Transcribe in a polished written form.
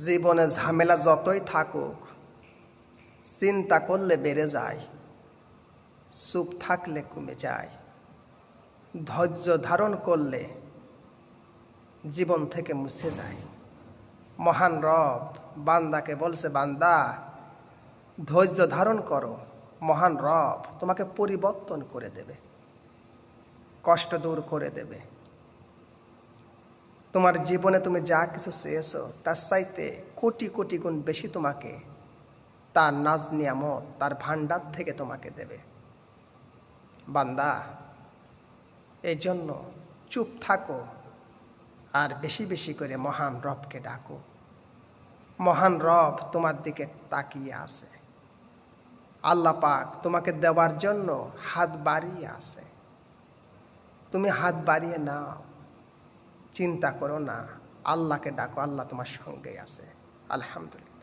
জীবনে ঝামেলা যতই থাকুক, চিন্তা করলে বেড়ে যায়, চুপ থাকলে কমে যায়। ধৈর্য ধারণ করলে জীবন থেকে মুছে যায়। মহান রব বান্দাকে বলছে, বান্দা ধৈর্য ধারণ করো, মহান রব তোমাকে পরিবর্তন করে দেবে, কষ্ট দূর করে দেবে। তোমার জীবনে তুমি যা কিছু চেয়েছো তার চাইতে কোটি কোটি গুণ বেশি তোমাকে তার নাজ নিয়ামত, তার ভান্ডার থেকে তোমাকে দেবে। বান্দা এই জন্য চুপ থাকো আর বেশি বেশি করে মহান রবকে ডাকো। মহান রব তোমার দিকে তাকিয়ে আছে। আল্লাহ পাক তোমাকে দেওয়ার জন্য হাত বাড়িয়ে আছে। তুমি হাত বাড়িয়ে নাও, চিন্তা করো না, আল্লাহকে ডাকো, আল্লাহ তোমার সঙ্গে আছে। আলহামদুলিল্লাহ।